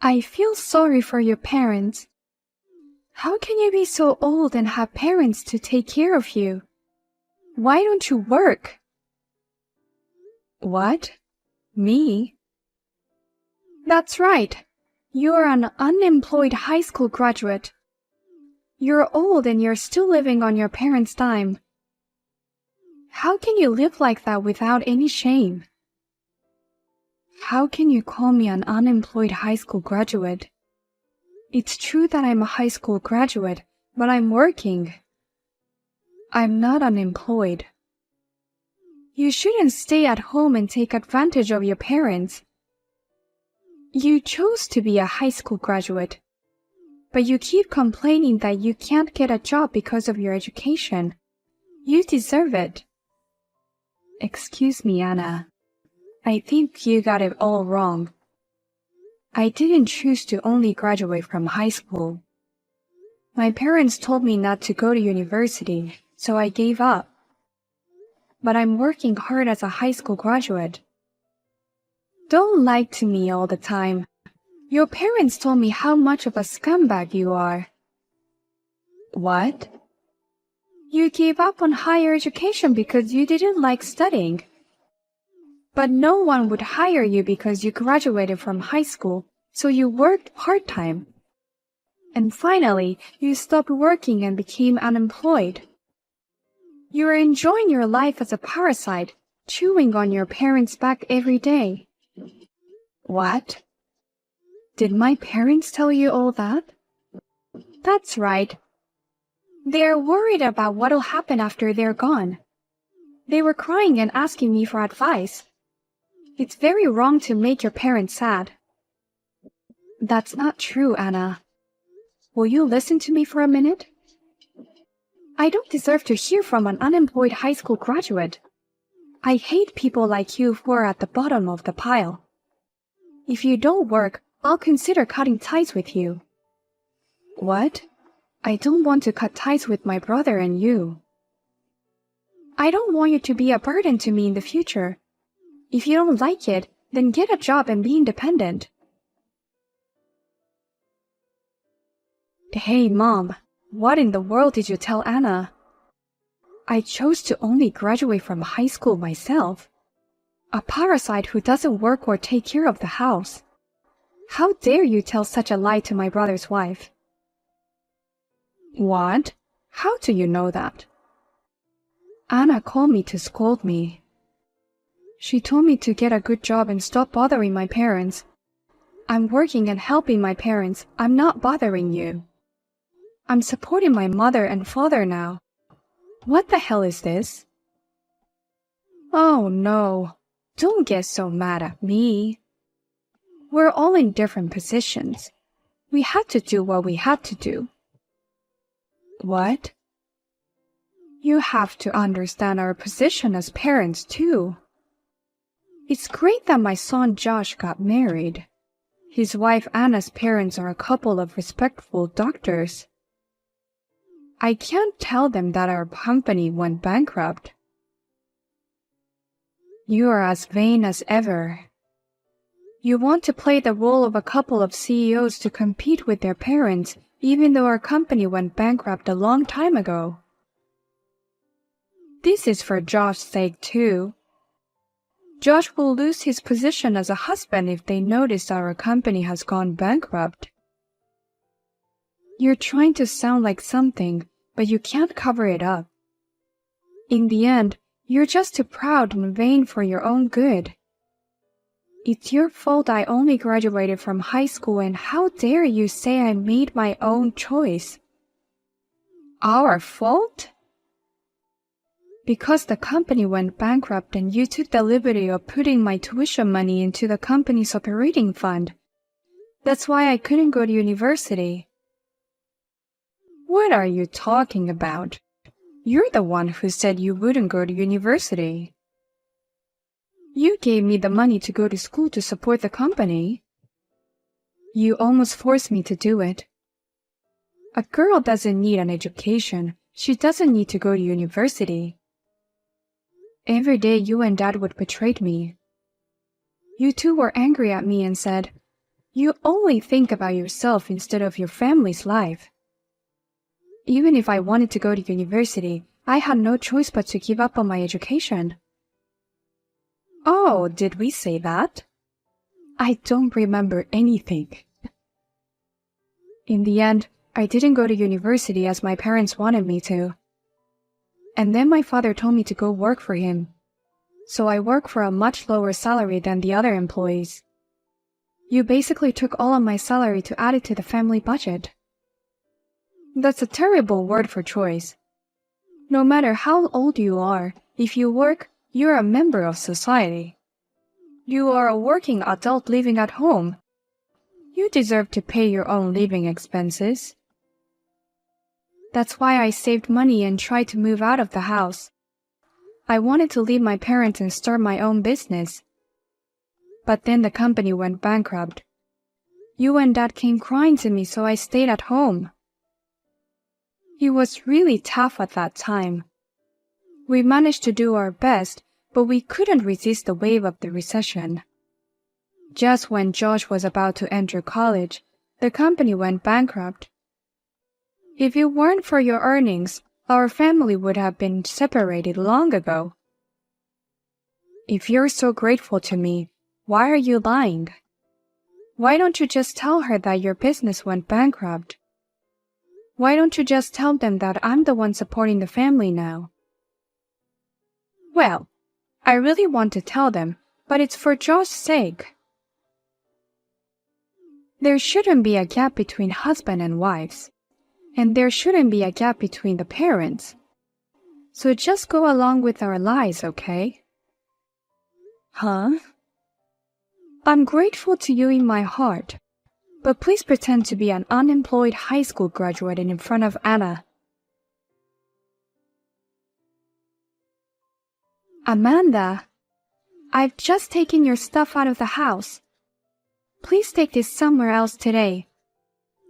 I feel sorry for your parents. How can you be so old and have parents to take care of you? Why don't you work? What? Me? That's right. You're an unemployed high school graduate. You're old and you're still living on your parents' dime. How can you live like that without any shame? How can you call me an unemployed high school graduate? It's true that I'm a high school graduate, but I'm working. I'm not unemployed. You shouldn't stay at home and take advantage of your parents. You chose to be a high school graduate, but you keep complaining that you can't get a job because of your education. You deserve it. Excuse me, Anna. I think you got it all wrong. I didn't choose to only graduate from high school. My parents told me not to go to university, so I gave up. But I'm working hard as a high school graduate. Don't lie to me all the time. Your parents told me how much of a scumbag you are. What? You gave up on higher education because you didn't like studying. But no one would hire you because you graduated from high school, so you worked part-time. And finally, you stopped working and became unemployed. You are enjoying your life as a parasite, chewing on your parents' back every day. What? Did my parents tell you all that? That's right. They are worried about what'll happen after they're gone. They were crying and asking me for advice. It's very wrong to make your parents sad. That's not true, Anna. Will you listen to me for a minute? I don't deserve to hear from an unemployed high school graduate. I hate people like you who are at the bottom of the pile. If you don't work, I'll consider cutting ties with you. What? I don't want to cut ties with my brother and you. I don't want you to be a burden to me in the future. If you don't like it, then get a job and be independent. Hey, Mom, what in the world did you tell Anna? I chose to only graduate from high school myself. A parasite who doesn't work or take care of the house. How dare you tell such a lie to my brother's wife? What? How do you know that? Anna called me to scold me. She told me to get a good job and stop bothering my parents. I'm working and helping my parents. I'm not bothering you. I'm supporting my mother and father now. What the hell is this? Oh no, don't get so mad at me. We're all in different positions. We had to do what we had to do. What? You have to understand our position as parents too. It's great that my son Josh got married. His wife Anna's parents are a couple of respectful doctors. I can't tell them that our company went bankrupt. You are as vain as ever. You want to play the role of a couple of CEOs to compete with their parents, even though our company went bankrupt a long time ago. This is for Josh's sake too. Josh will lose his position as a husband if they notice our company has gone bankrupt. You're trying to sound like something, but you can't cover it up. In the end, you're just too proud and vain for your own good. It's your fault I only graduated from high school, and how dare you say I made my own choice? Our fault? Because the company went bankrupt and you took the liberty of putting my tuition money into the company's operating fund. That's why I couldn't go to university. What are you talking about? You're the one who said you wouldn't go to university. You gave me the money to go to school to support the company. You almost forced me to do it. A girl doesn't need an education. She doesn't need to go to university. Every day you and Dad would betray me. You two were angry at me and said, You only think about yourself instead of your family's life. Even if I wanted to go to university, I had no choice but to give up on my education. Oh, did we say that? I don't remember anything. In the end, I didn't go to university as my parents wanted me to. And then my father told me to go work for him. So I work for a much lower salary than the other employees. You basically took all of my salary to add it to the family budget. That's a terrible word for choice. No matter how old you are, if you work, you're a member of society. You are a working adult living at home. You deserve to pay your own living expenses. That's why I saved money and tried to move out of the house. I wanted to leave my parents and start my own business. But then the company went bankrupt. You and Dad came crying to me, so I stayed at home. It was really tough at that time. We managed to do our best, but we couldn't resist the wave of the recession. Just when Josh was about to enter college, the company went bankrupt. If it weren't for your earnings, our family would have been separated long ago. If you're so grateful to me, why are you lying? Why don't you just tell her that your business went bankrupt? Why don't you just tell them that I'm the one supporting the family now? Well, I really want to tell them, but it's for Josh's sake. There shouldn't be a gap between husband and wives, and there shouldn't be a gap between the parents. So just go along with our lies, okay? Huh? I'm grateful to you in my heart, but please pretend to be an unemployed high school graduate in front of Anna. Amanda, I've just taken your stuff out of the house. Please take this somewhere else today.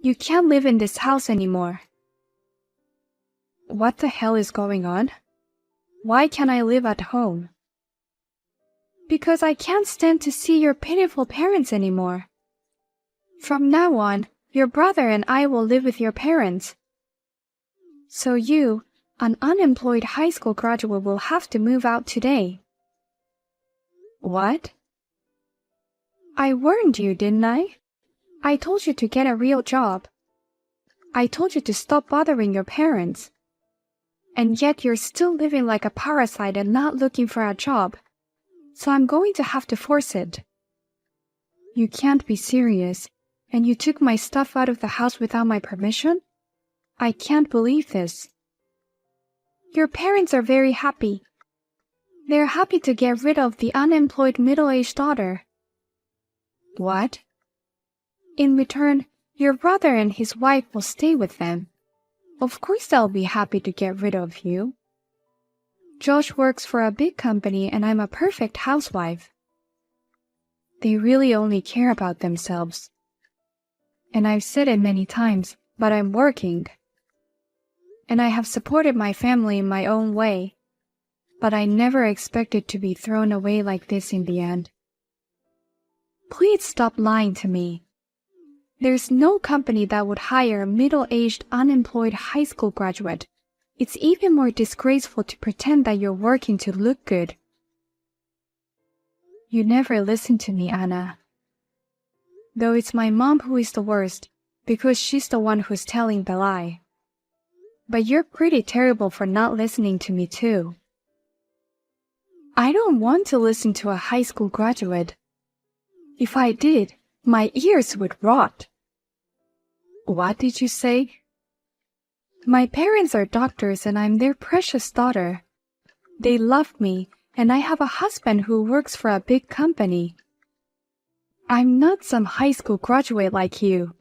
You can't live in this house anymore. What the hell is going on? Why can't I live at home? Because I can't stand to see your pitiful parents anymore. From now on, your brother and I will live with your parents. So you, an unemployed high school graduate, will have to move out today. What? I warned you, didn't I? I told you to get a real job. I told you to stop bothering your parents. And yet you're still living like a parasite and not looking for a job. So I'm going to have to force it. You can't be serious. And you took my stuff out of the house without my permission? I can't believe this. Your parents are very happy. They're happy to get rid of the unemployed middle-aged daughter. What? In return, your brother and his wife will stay with them. Of course they'll be happy to get rid of you. Josh works for a big company and I'm a perfect housewife. They really only care about themselves. And I've said it many times, but I'm working. And I have supported my family in my own way. But I never expected to be thrown away like this in the end. Please stop lying to me. There's no company that would hire a middle-aged, unemployed high school graduate. It's even more disgraceful to pretend that you're working to look good. You never listen to me, Anna. Though it's my mom who is the worst, because she's the one who's telling the lie. But you're pretty terrible for not listening to me too. I don't want to listen to a high school graduate. If I did, my ears would rot. What did you say? My parents are doctors and I'm their precious daughter. They love me and I have a husband who works for a big company. I'm not some high school graduate like you.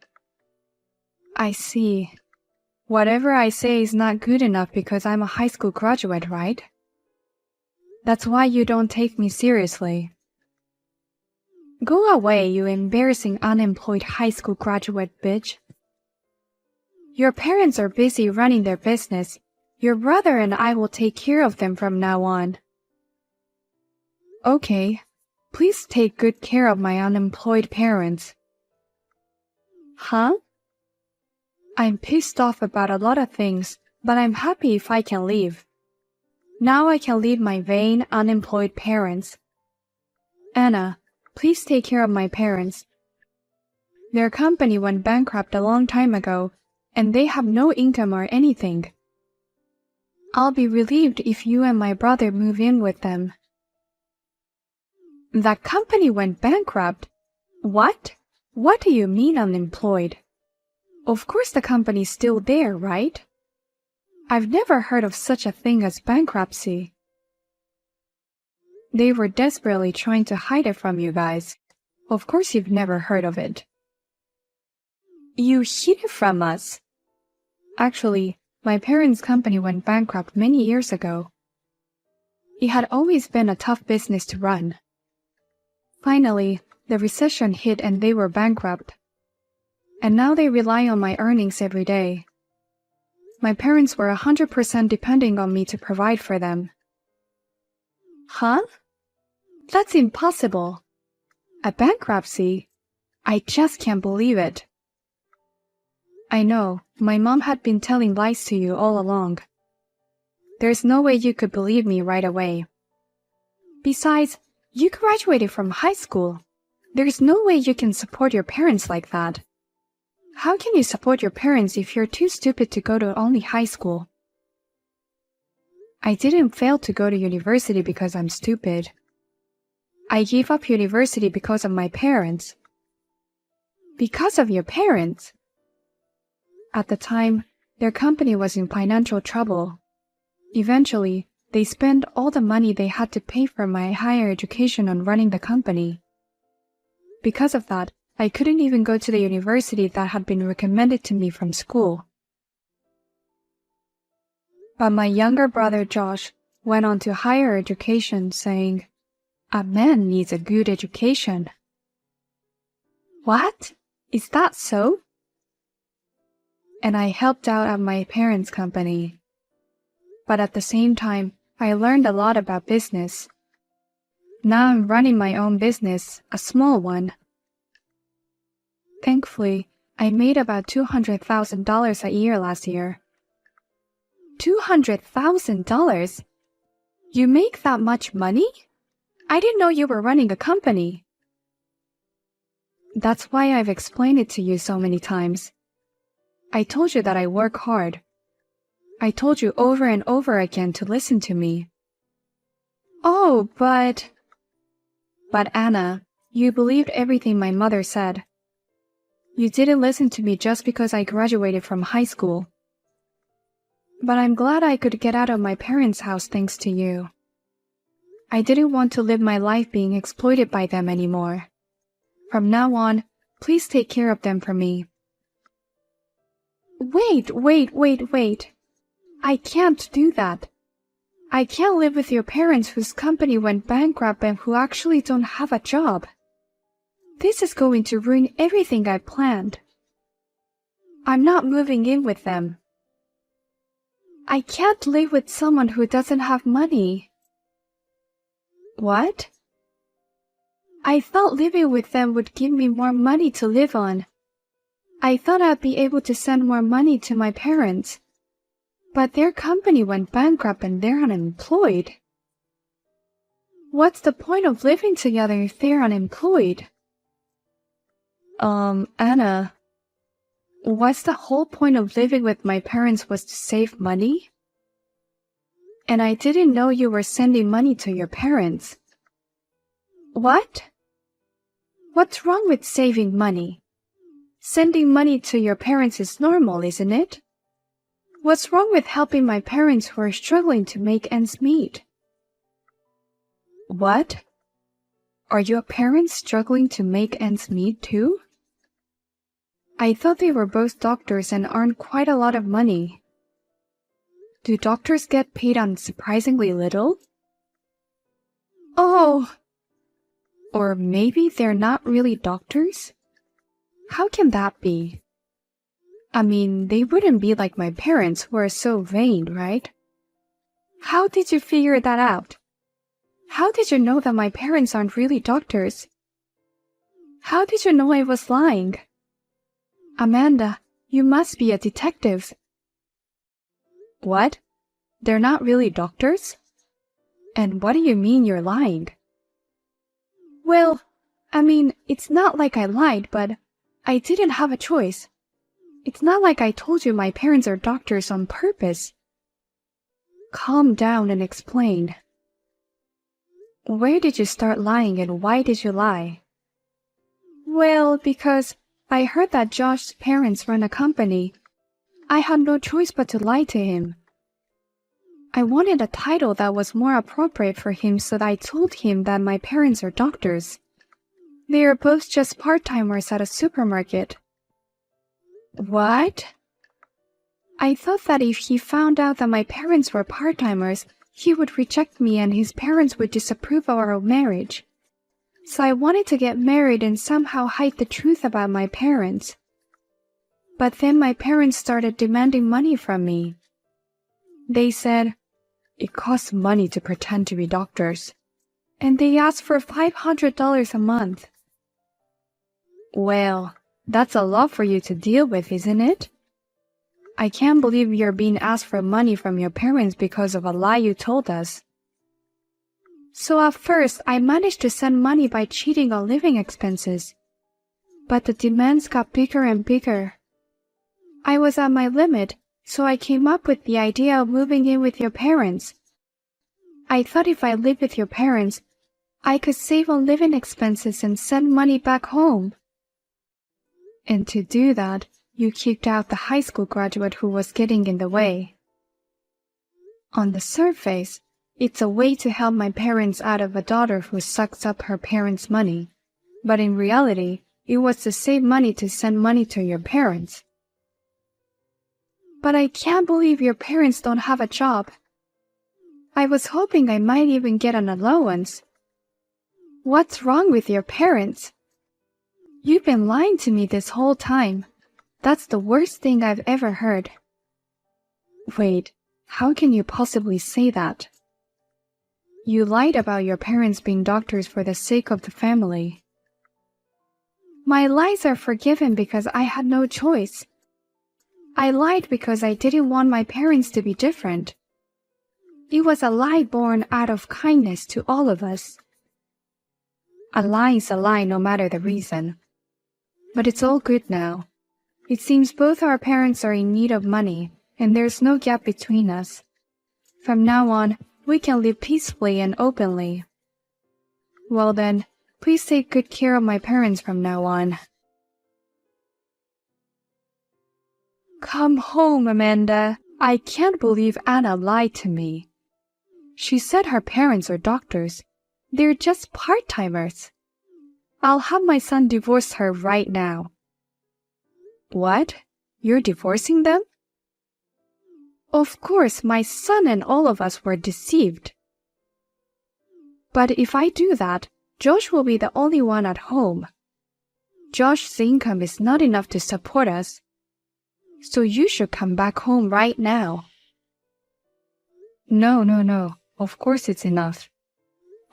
I see. Whatever I say is not good enough because I'm a high school graduate, right? That's why you don't take me seriously. Go away, you embarrassing unemployed high school graduate bitch. Your parents are busy running their business. Your brother and I will take care of them from now on. Okay, please take good care of my unemployed parents. Huh? I'm pissed off about a lot of things, but I'm happy if I can leave. Now I can leave my vain, unemployed parents. Anna, please take care of my parents. Their company went bankrupt a long time ago, and they have no income or anything. I'll be relieved if you and my brother move in with them. That company went bankrupt? What? What do you mean unemployed? Of course the company's still there, right? I've never heard of such a thing as bankruptcy. They were desperately trying to hide it from you guys. Of course you've never heard of it. You hid it from us. Actually, my parents' company went bankrupt many years ago. It had always been a tough business to run. Finally, the recession hit and they were bankrupt. And now they rely on my earnings every day. My parents were 100% depending on me to provide for them. Huh? That's impossible. A bankruptcy? I just can't believe it. I know, my mom had been telling lies to you all along. There's no way you could believe me right away. Besides, you graduated from high school. There's no way you can support your parents like that. How can you support your parents if you're too stupid to go to only high school? I didn't fail to go to university because I'm stupid. I gave up university because of my parents. Because of your parents? At the time, their company was in financial trouble. Eventually, they spent all the money they had to pay for my higher education on running the company. Because of that, I couldn't even go to the university that had been recommended to me from school. But my younger brother Josh went on to higher education saying, "A man needs a good education." What? Is that so? And I helped out at my parents' company. But at the same time, I learned a lot about business. Now I'm running my own business, a small one. Thankfully, I made about $200,000 a year last year. $200,000? You make that much money? I didn't know you were running a company. That's why I've explained it to you so many times. I told you that I work hard. I told you over and over again to listen to me. Oh, but Anna, you believed everything my mother said. You didn't listen to me just because I graduated from high school. But I'm glad I could get out of my parents' house thanks to you. I didn't want to live my life being exploited by them anymore. From now on, please take care of them for me. Wait. I can't do that. I can't live with your parents whose company went bankrupt and who actually don't have a job. This is going to ruin everything I planned. I'm not moving in with them. I can't live with someone who doesn't have money. What? I thought living with them would give me more money to live on. I thought I'd be able to send more money to my parents. But their company went bankrupt and they're unemployed. What's the point of living together if they're unemployed? Anna, what's the whole point of living with my parents was to save money? And I didn't know you were sending money to your parents. What? What's wrong with saving money? Sending money to your parents is normal, isn't it? What's wrong with helping my parents who are struggling to make ends meet? What? Are your parents struggling to make ends meet too? I thought they were both doctors and earned quite a lot of money. Do doctors get paid unsurprisingly little? Oh! Or maybe they're not really doctors? How can that be? I mean, they wouldn't be like my parents who are so vain, right? How did you figure that out? How did you know that my parents aren't really doctors? How did you know I was lying? Amanda, you must be a detective. What? They're not really doctors? And what do you mean you're lying? Well, it's not like I lied, but I didn't have a choice. It's not like I told you my parents are doctors on purpose. Calm down and explain. Where did you start lying and why did you lie? Well, because I heard that Josh's parents run a company. I had no choice but to lie to him. I wanted a title that was more appropriate for him, so I told him that my parents are doctors. They are both just part-timers at a supermarket. What? I thought that if he found out that my parents were part-timers, he would reject me and his parents would disapprove of our marriage. So I wanted to get married and somehow hide the truth about my parents. But then my parents started demanding money from me. They said, "It costs money to pretend to be doctors." And they asked for $500 a month. Well, that's a lot for you to deal with, isn't it? I can't believe you're being asked for money from your parents because of a lie you told us. So at first, I managed to send money by cheating on living expenses. But the demands got bigger and bigger. I was at my limit, so I came up with the idea of moving in with your parents. I thought if I lived with your parents, I could save on living expenses and send money back home. And to do that, you kicked out the high school graduate who was getting in the way. On the surface, it's a way to help my parents out of a daughter who sucks up her parents' money. But in reality, it was to save money to send money to your parents. But I can't believe your parents don't have a job. I was hoping I might even get an allowance. What's wrong with your parents? You've been lying to me this whole time. That's the worst thing I've ever heard. Wait, how can you possibly say that? You lied about your parents being doctors for the sake of the family. My lies are forgiven because I had no choice. I lied because I didn't want my parents to be different. It was a lie born out of kindness to all of us. A lie is a lie no matter the reason. But it's all good now. It seems both our parents are in need of money, and there's no gap between us. From now on, we can live peacefully and openly. Well then, please take good care of my parents from now on. Come home, Amanda. I can't believe Anna lied to me. She said her parents are doctors. They're just part-timers. I'll have my son divorce her right now. What? You're divorcing them? Of course, my son and all of us were deceived. But if I do that, Josh will be the only one at home. Josh's income is not enough to support us. So you should come back home right now. No. Of course it's enough.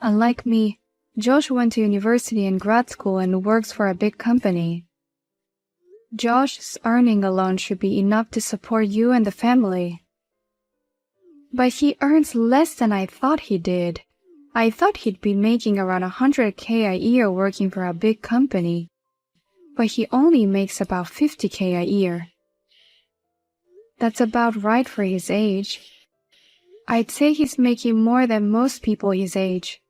Unlike me, Josh went to university and grad school and works for a big company. Josh's earning alone should be enough to support you and the family. But he earns less than I thought he did. I thought he'd be making around $100K a year working for a big company. But he only makes about $50K a year. That's about right for his age. I'd say he's making more than most people his age.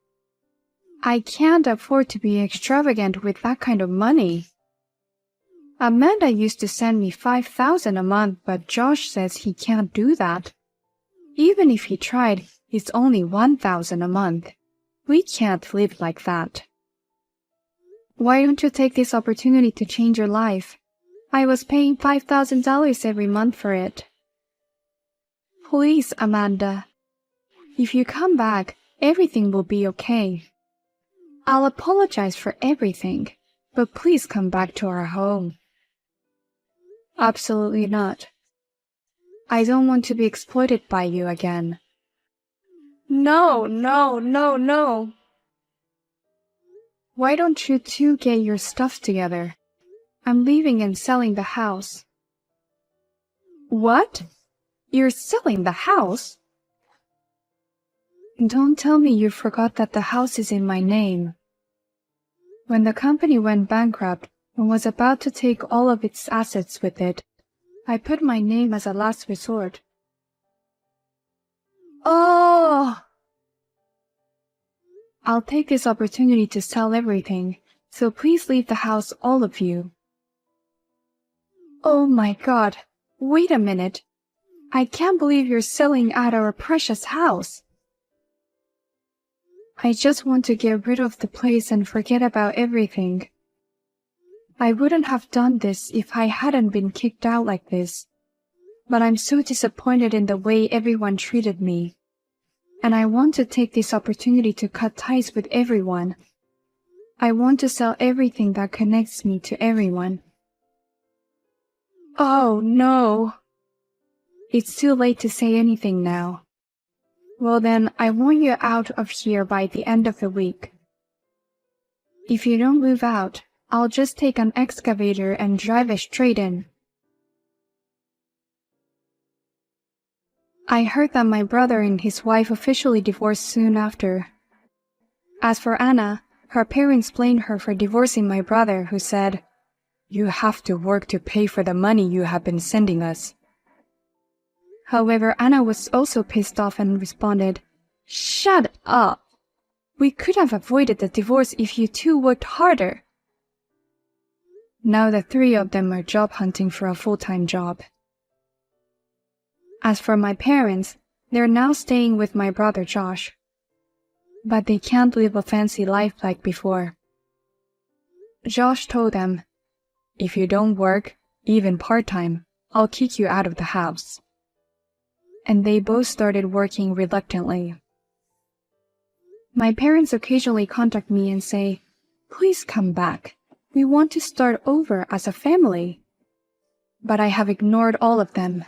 I can't afford to be extravagant with that kind of money. Amanda used to send me $5,000 a month, but Josh says he can't do that. Even if he tried, it's only $1,000 a month. We can't live like that. Why don't you take this opportunity to change your life? I was paying $5,000 every month for it. Please, Amanda. If you come back, everything will be okay. I'll apologize for everything, but please come back to our home. Absolutely not. I don't want to be exploited by you again. No. Why don't you two get your stuff together? I'm leaving and selling the house. What? You're selling the house? Don't tell me you forgot that the house is in my name. When the company went bankrupt and was about to take all of its assets with it, I put my name as a last resort. Oh! I'll take this opportunity to sell everything, so please leave the house, all of you. Oh my God, wait a minute. I can't believe you're selling out our precious house. I just want to get rid of the place and forget about everything. I wouldn't have done this if I hadn't been kicked out like this. But I'm so disappointed in the way everyone treated me. And I want to take this opportunity to cut ties with everyone. I want to sell everything that connects me to everyone. Oh no! It's too late to say anything now. Well then, I want you out of here by the end of the week. If you don't move out, I'll just take an excavator and drive it straight in. I heard that my brother and his wife officially divorced soon after. As for Anna, her parents blamed her for divorcing my brother, who said, "You have to work to pay for the money you have been sending us." However, Anna was also pissed off and responded, "Shut up! We could have avoided the divorce if you two worked harder." Now the three of them are job hunting for a full-time job. As for my parents, they're now staying with my brother Josh. But they can't live a fancy life like before. Josh told them, "If you don't work, even part-time, I'll kick you out of the house." And they both started working reluctantly. My parents occasionally contact me and say, "Please come back. We want to start over as a family." But I have ignored all of them